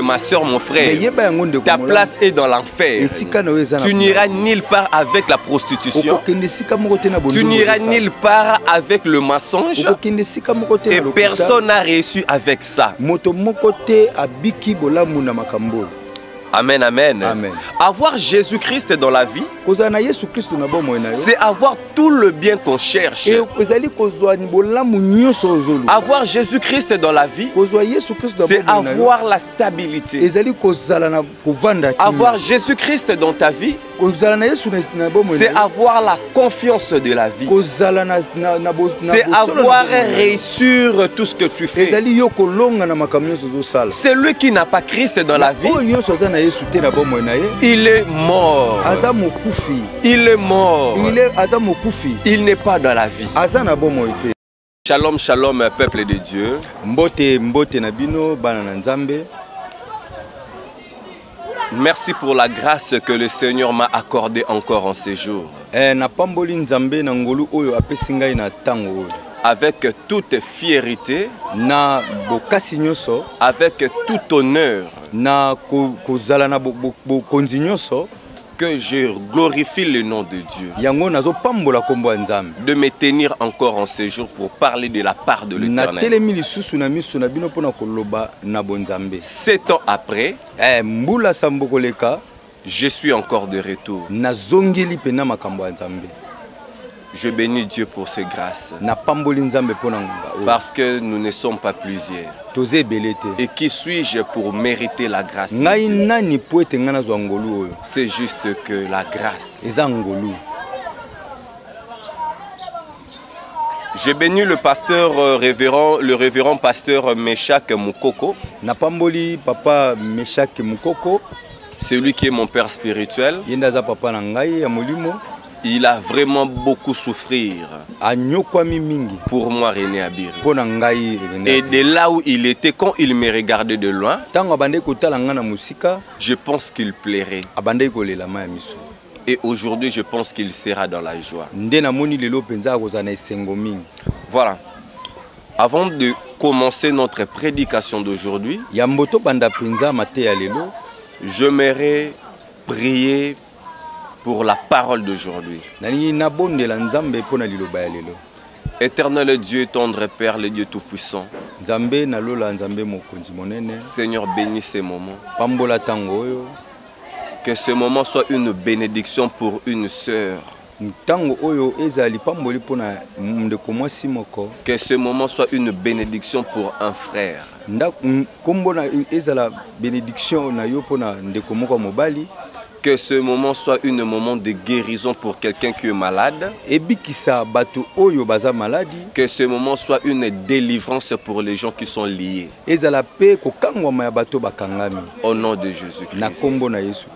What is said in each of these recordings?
Ma soeur, mon frère, ta place est dans l'enfer. Tu n'iras nulle part avec la prostitution. Tu n'iras nulle part avec le mensonge. Et personne n'a réussi avec ça. Amen, amen, amen. Avoir Jésus-Christ dans la vie, c'est avoir tout le bien qu'on cherche. Avoir Jésus-Christ dans la vie, c'est avoir la stabilité. Avoir Jésus-Christ dans ta vie, c'est avoir la confiance de la vie. C'est avoir réussir tout ce que tu fais. Celui qui n'a pas Christ dans la vie, il est mort. Il est mort. Il n'est pas dans la vie. Shalom, shalom, peuple de Dieu. Merci pour la grâce que le Seigneur m'a accordée encore en ces jours. Avec toute fierté, avec tout honneur, que je glorifie le nom de Dieu, de me tenir encore en ce jour pour parler de la part de l'Éternel. 7 ans après, je suis encore de retour. Je bénis Dieu pour ses grâces. Parce que nous ne sommes pas plusieurs. Et qui suis-je pour mériter la grâce de Dieu? C'est juste que la grâce. Je bénis le pasteur le révérend pasteur Meshak Mukoko. Celui qui est mon père spirituel. Il a vraiment beaucoup souffert pour moi, René Abiri. Et de là où il était, quand il me regardait de loin, je pense qu'il plairait. Et aujourd'hui, je pense qu'il sera dans la joie. Voilà. Avant de commencer notre prédication d'aujourd'hui, j'aimerais prier pour la parole d'aujourd'hui. Éternel Dieu, tendre Père, le Dieu Tout-Puissant, Seigneur, bénis ces moments. Que ce moment soit une bénédiction pour une sœur. Que ce moment soit une bénédiction pour un frère. Que ce moment soit un moment de guérison pour quelqu'un qui est malade. Que ce moment soit une délivrance pour les gens qui sont liés. Au nom de Jésus-Christ.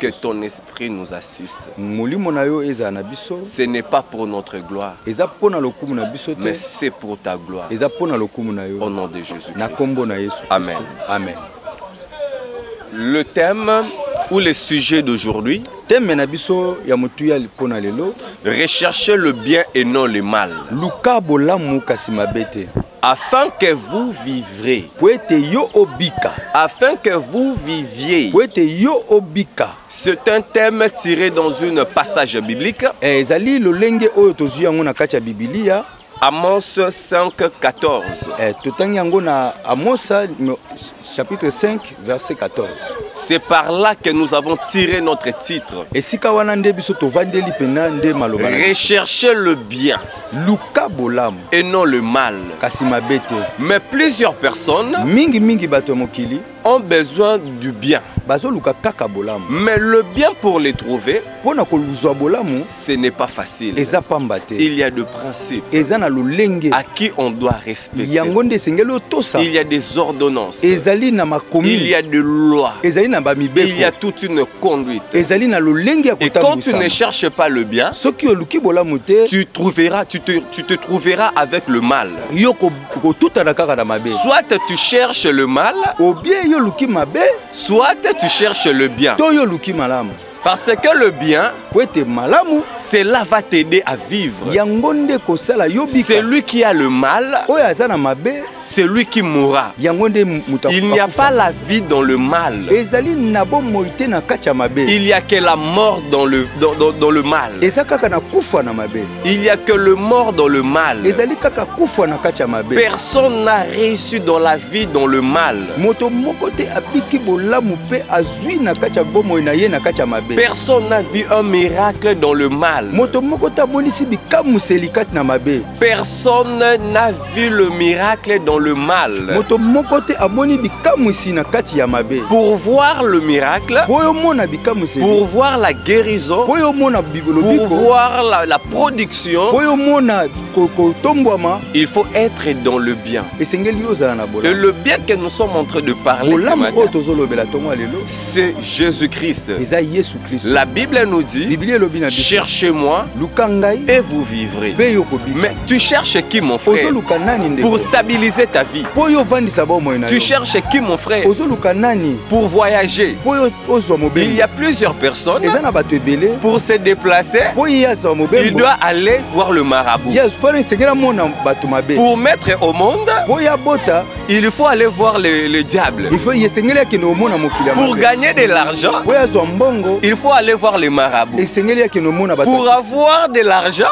Que ton esprit nous assiste. Ce n'est pas pour notre gloire, mais c'est pour ta gloire. Au nom de Jésus-Christ. Amen. Amen. Le thème ou le sujet d'aujourd'hui, recherchez le bien et non le mal, afin que vous vivrez, afin que vous viviez. C'est un thème tiré dans un passage biblique, Amos 5, 14. Chapitre 5, verset 14. C'est par là que nous avons tiré notre titre. Recherchez le bien et non le mal. Mais plusieurs personnes ont besoin du bien. Mais le bien pour les trouver, ce n'est pas facile. Il y a des principes à qui on doit respecter. Il y a des ordonnances. Il y a des lois. Il y a toute une conduite. Et quand tu ne cherches pas le bien, tu te trouveras avec le mal. Soit tu cherches le mal, soit tu cherches le bien. Parce que le bien, cela va t'aider à vivre. Celui qui a le mal, c'est lui qui mourra. Il n'y a pas la vie dans le mal. Il n'y a que la mort dans le mal. Il n'y a que le mort dans le mal. Personne n'a réussi dans la vie dans le mal. Personne n'a vu un miracle dans le mal. Personne n'a vu le miracle dans le mal. Pour voir le miracle, pour voir la guérison, pour voir la production, il faut être dans le bien. Et le bien que nous sommes en train de parler ce matin, c'est Jésus-Christ. La Bible nous dit, cherchez-moi et vous vivrez. Mais tu cherches qui, mon frère, pour stabiliser ta vie? Tu cherches qui, mon frère, pour voyager? Il y a plusieurs personnes. Pour se déplacer, il doit aller voir le marabout. Pour mettre au monde, il faut aller voir le diable. Pour gagner de l'argent, il faut aller voir les marabouts. Pour avoir de l'argent,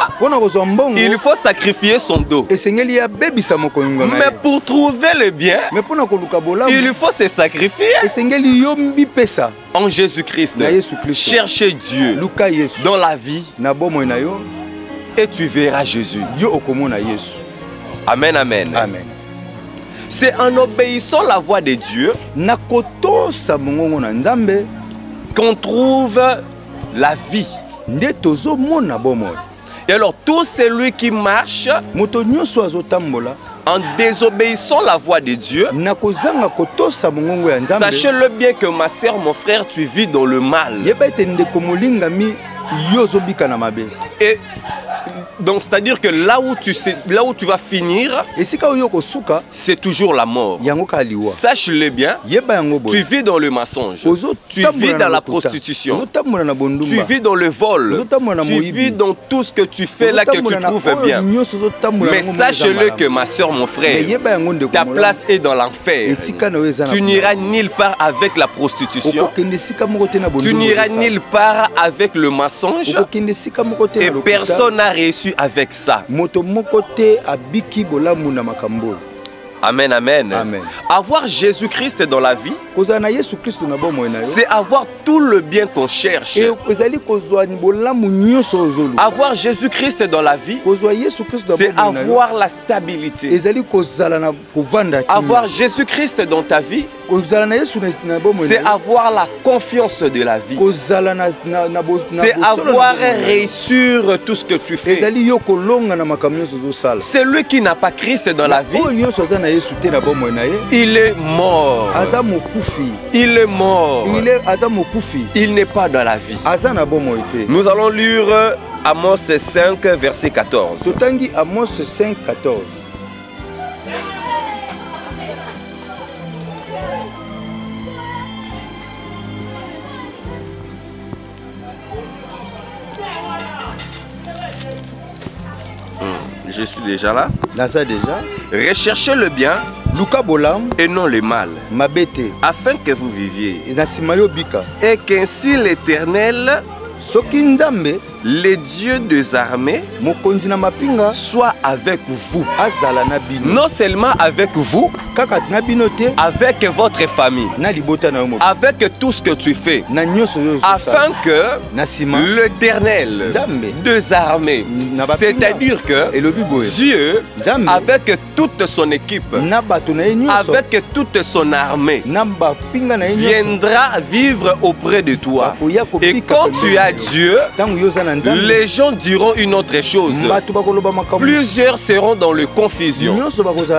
il faut sacrifier son dos. Mais pour trouver le bien, il faut se sacrifier en Jésus-Christ. Cherchez Dieu dans la vie et tu verras Jésus. Amen, amen. Amen. C'est en obéissant la voix de Dieu qu'on trouve la vie. Et alors tout celui qui marche en désobéissant la voix de Dieu, sachez-le bien que ma sœur, mon frère, tu vis dans le mal. Et donc c'est-à-dire que là où tu vas finir, c'est toujours la mort. Sache-le bien, tu vis dans le mensonge, tu vis dans la prostitution, tu vis dans le vol, tu vis dans tout ce que tu fais là que tu trouves bien. Mais sache-le que ma soeur, mon frère, ta place est dans l'enfer. Tu n'iras nulle part avec la prostitution, tu n'iras nulle part avec le mensonge, et personne n'a réussi avec ça. Amen, amen. Amen. Avoir Jésus-Christ dans la vie, c'est avoir tout le bien qu'on cherche. Avoir Jésus-Christ dans la vie, c'est avoir la stabilité. Avoir Jésus-Christ dans ta vie, c'est avoir la confiance de la vie. C'est avoir réussi tout ce que tu fais. Celui qui n'a pas Christ dans la vie, il est mort. Il est mort. Il n'est pas dans la vie. Nous allons lire Amos 5, verset 14. Amos 5, 14. Je suis déjà là. Déjà. Recherchez le bien et non le mal, afin que vous viviez. Et qu'ainsi l'Éternel, le Dieu des armées, soit avec vous. Non seulement avec vous, avec votre famille, avec tout ce que tu fais, afin que l'Éternel des armées, c'est-à-dire que Dieu, avec toute son équipe, avec toute son armée, viendra vivre auprès de toi. Et quand tu as Dieu, les gens diront une autre chose. Plusieurs seront dans la confusion.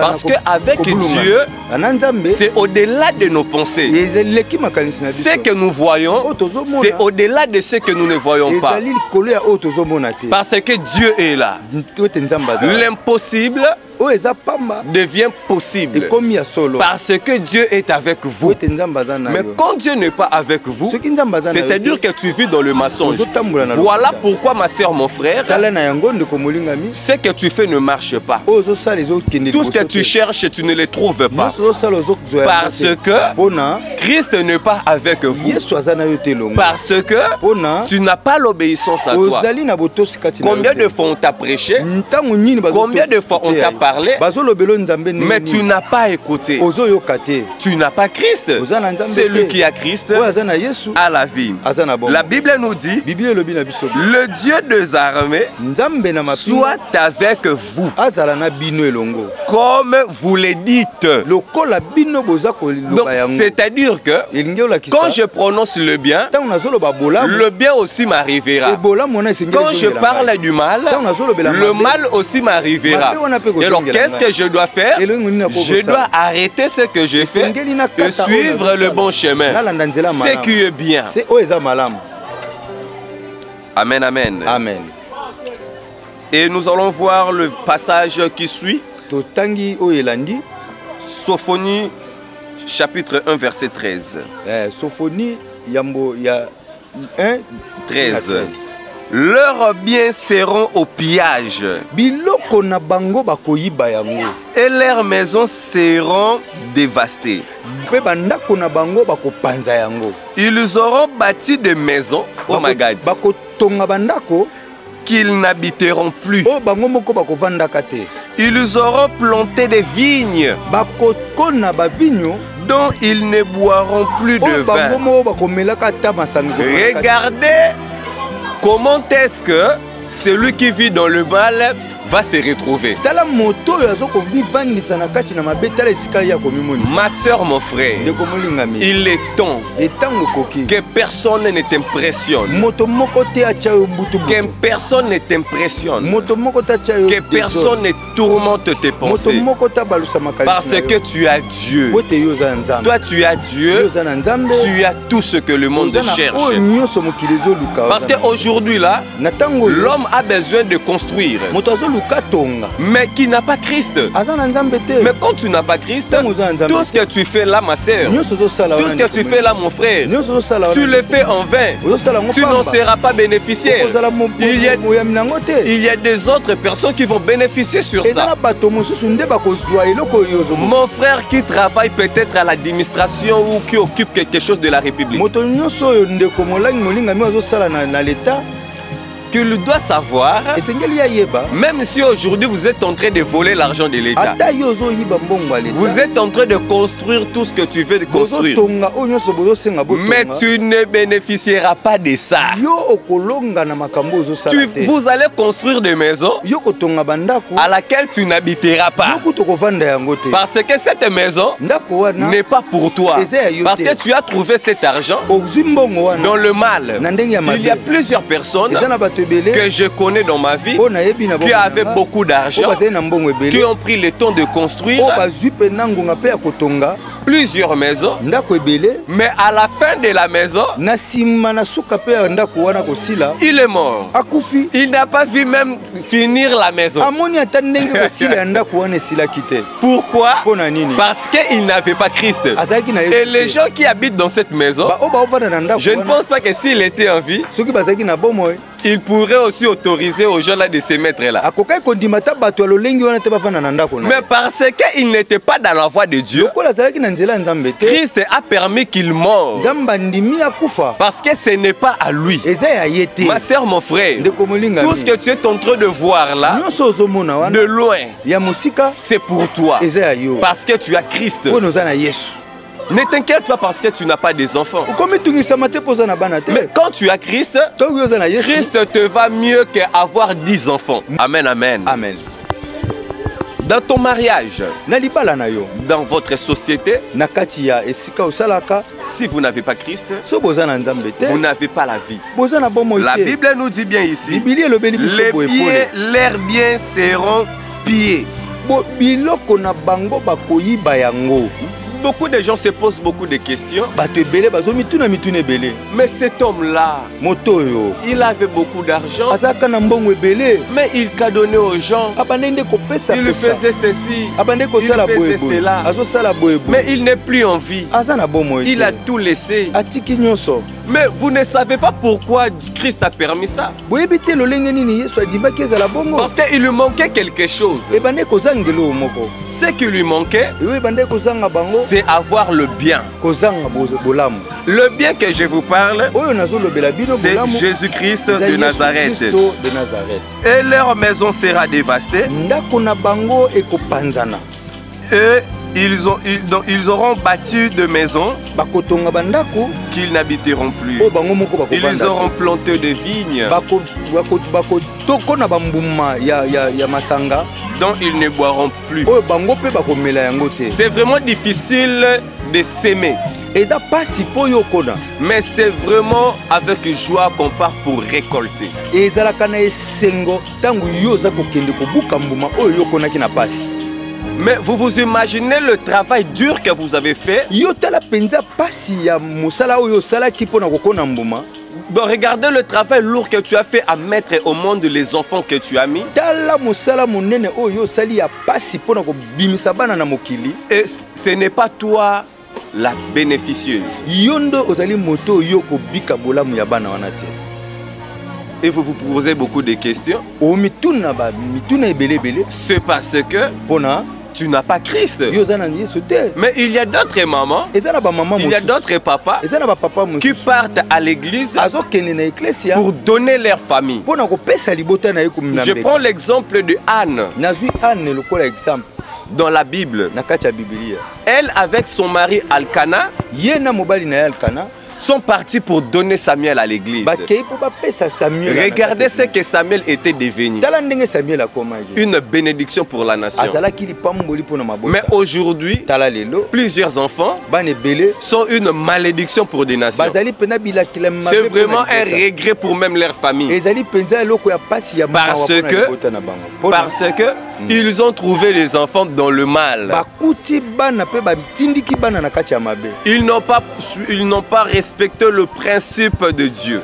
Parce qu'avec Dieu, c'est au-delà de nos pensées. Ce que nous voyons, c'est au-delà de ce que nous ne voyons pas. Parce que Dieu est là. L'impossible devient possible. Parce que Dieu est avec vous. Mais quand Dieu n'est pas avec vous, c'est-à-dire que tu vis dans le mensonge. Voilà pourquoi, ma soeur, mon frère, ce que tu fais ne marche pas. Tout ce que tu cherches, tu ne le trouves pas. Parce que Christ n'est pas avec vous. Parce que tu n'as pas l'obéissance à toi. Combien de fois on t'a prêché? Combien de fois on t'a parlé? Mais tu n'as pas écouté. Tu n'as pas Christ. Celui qui a Christ a la vie. La Bible nous dit, le Dieu des armées soit avec vous, comme vous le dites. Donc c'est-à-dire que quand je prononce le bien aussi m'arrivera. Quand je parle du mal, le mal aussi m'arrivera. Et alors qu'est-ce que je dois faire? Je dois arrêter ce que je fais et suivre le bon chemin. Ce qui est bien. Amen, amen. Amen. Et nous allons voir le passage qui suit. Sophonie, chapitre 1, verset 13. Sophonie, Yambo, il y a 1, 13. Leurs biens seront au pillage. Et leurs maisons seront dévastées. Ils auront bâti des maisons, oh my God, qu'ils n'habiteront plus. Ils auront planté des vignes dont ils ne boiront plus de vin. Regardez comment est-ce que celui qui vit dans le mal va se retrouver. Ma soeur, mon frère, il est temps que personne ne t'impressionne. Que personne ne t'impressionne. Que personne ne tourmente tes pensées. Parce que tu as Dieu. Toi, tu as Dieu. Tu as tout ce que le monde cherche. Parce qu'aujourd'hui, là, l'homme a besoin de construire. Mais qui n'a pas Christ. Mais quand tu n'as pas Christ, tout ce que tu fais là, ma soeur, tout ce que tu fais là, mon frère, tu le fais en vain. Tu n'en seras pas bénéficiaire. Il y a des autres personnes qui vont bénéficier sur ça. Mon frère qui travaille peut-être à l'administration ou qui occupe quelque chose de la République, qu'il doit savoir, même si aujourd'hui vous êtes en train de voler l'argent de l'État, vous êtes en train de construire tout ce que tu veux construire, mais tu ne bénéficieras pas de ça. Vous allez construire des maisons à laquelle tu n'habiteras pas, parce que cette maison n'est pas pour toi, parce que tu as trouvé cet argent dans le mal. Il y a plusieurs personnes que je connais dans ma vie qui avaient beaucoup d'argent, qui ont pris le temps de construire plusieurs maisons, mais à la fin de la maison, il est mort. Il n'a pas vu même finir la maison. Pourquoi? Parce qu'il n'avait pas Christ. Et les gens qui habitent dans cette maison, je ne pense pas que s'il était en vie, il pourrait aussi autoriser aux gens là de se mettre là. Mais parce qu'il n'était pas dans la voie de Dieu, Christ a permis qu'il meure. Parce que ce n'est pas à lui. Ma soeur, mon frère, tout ce que tu es en train de voir là, de loin, c'est pour toi. Parce que tu as Christ. Ne t'inquiète pas parce que tu n'as pas des enfants. Mais quand tu as Christ, Christ te va mieux qu'avoir 10 enfants. Amen, amen. Amen. Dans ton mariage, dans votre société, si vous n'avez pas Christ, vous n'avez pas la vie. La Bible nous dit bien ici, leurs biens seront pillés. beaucoup de gens se posent beaucoup de questions. Mais cet homme-là, il avait beaucoup d'argent. Mais il qu'a donné aux gens. Il faisait ceci. Il faisait cela. Mais il n'est plus en vie. Il a tout laissé. Mais vous ne savez pas pourquoi Christ a permis ça. Parce qu'il lui manquait quelque chose. Ce qui lui manquait, c'est avoir le bien. Le bien que je vous parle, c'est Jésus-Christ de Nazareth. Et leur maison sera dévastée. Et ils auront bâti de maisons qu'ils n'habiteront plus. Ils auront planté de vignes dont ils ne boiront plus. C'est vraiment difficile de s'aimer. Mais c'est vraiment avec joie qu'on part pour récolter. Mais vous vous imaginez le travail dur que vous avez fait? Donc regardez le travail lourd que tu as fait à mettre au monde les enfants que tu as mis. Et ce n'est pas toi la bénéficieuse. Et vous vous posez beaucoup de questions. C'est parce que tu n'as pas Christ. Mais il y a d'autres mamans, il y a d'autres papas qui partent à l'église pour donner leur famille. Je prends l'exemple de Anne. Dans la Bible, elle avec son mari Alcana sont partis pour donner Samuel à l'église. Regardez ce que Samuel était devenu. Une bénédiction pour la nation. Mais aujourd'hui, plusieurs enfants sont une malédiction pour des nations. C'est vraiment un regret pour même leur famille. Parce que ils ont trouvé les enfants dans le mal. Ils n'ont pas respecté le principe de Dieu.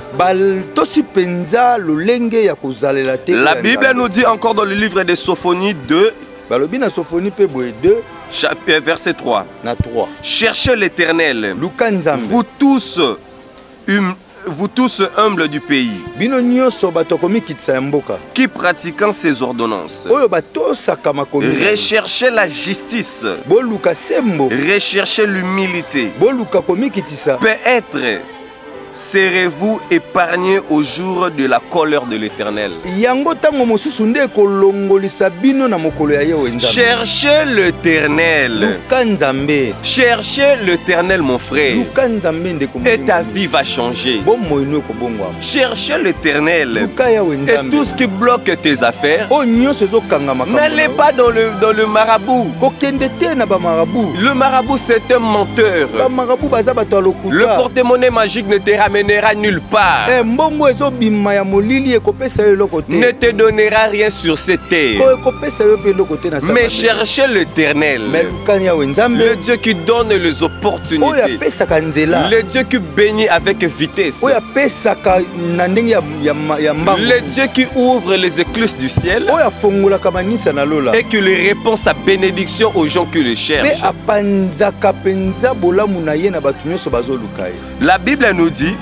La Bible nous dit encore dans le livre de Sophonie 2, verset 3. Cherchez l'Éternel, vous tous humbles du pays, qui pratiquant ses ordonnances, recherchez la justice, recherchez l'humilité. Peut-être serez-vous épargnés au jour de la colère de l'Éternel. Cherchez l'Éternel. Cherchez l'Éternel, mon frère. Et ta vie va changer. Cherchez l'Éternel. Et tout ce qui bloque tes affaires, n'allez pas dans le marabout. Le marabout, c'est un menteur. Le porte-monnaie magique ne te ramènera nulle part. Ne te donnera rien sur cette terre. Mais cherchez l'Éternel, le Dieu qui donne les opportunités, le Dieu qui bénit avec vitesse, le Dieu qui ouvre les écluses du ciel et qui lui répond sa bénédiction aux gens qui le cherchent. La Bible nous dit,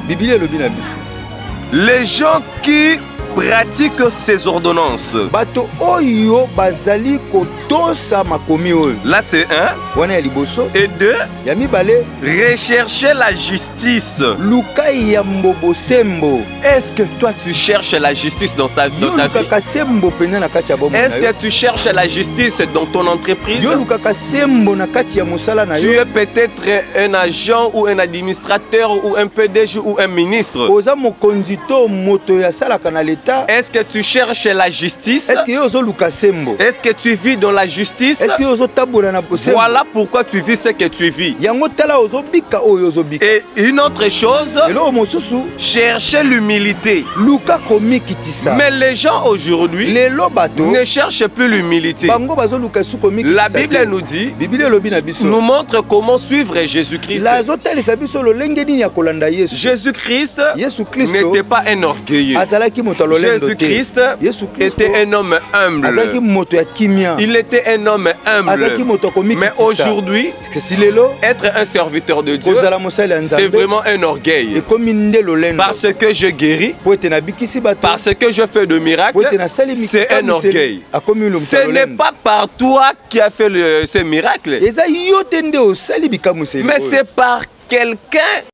les gens qui pratiquent ces ordonnances. Là c'est un. Et deux, rechercher la justice. Est-ce que toi tu cherches la justice dans ta vie? Est-ce que tu cherches la justice dans ton entreprise? Tu es peut-être un agent ou un administrateur ou un PDG ou un ministre. mafuta? Est-ce que tu cherches la justice? Est-ce que yo ozoluka sembo? Est-ce que tu vis dans la justice? Est-ce que yo ozotabola na sembo? Voilà pourquoi tu vis ce que tu vis. Yango tala ozobika oyo ozobika. Et une autre chose, Elo mosusu chercher l'humilité. luka komikitisa. Mais les gens aujourd'hui Lelo bato ne cherchent plus l'humilité. bango bazoluka su komikitisa. La Bible nous dit, Bible elobi na biso. nous montre comment suivre Jésus-Christ. La zotalisa biso lolenge nini ya kolanda Yesu. Jésus-Christ Yesu Kristo n'était pas un orgueilleux. azalaki moto alolendo te. Jésus-Christ Yesu Kristo était un homme humble. azalaki moto ya kimia. Il était un homme Azalaki humble. moto komikitisa. Mais aujourd'hui, si lelo être un serviteur de Dieu, kozala mosali ya c'est Nzambe vraiment un orgueil. ekomi nde lolendo. Parce que je guéris, Po ete nabikisi bato. parce que je fais de miracles, Po ete nasali c'est un orgueil. akomi lo Ce n'est pas par toi qui a fait ces miracles, eza yo te nde osali bikamuseli. mais c'est par quelqu'un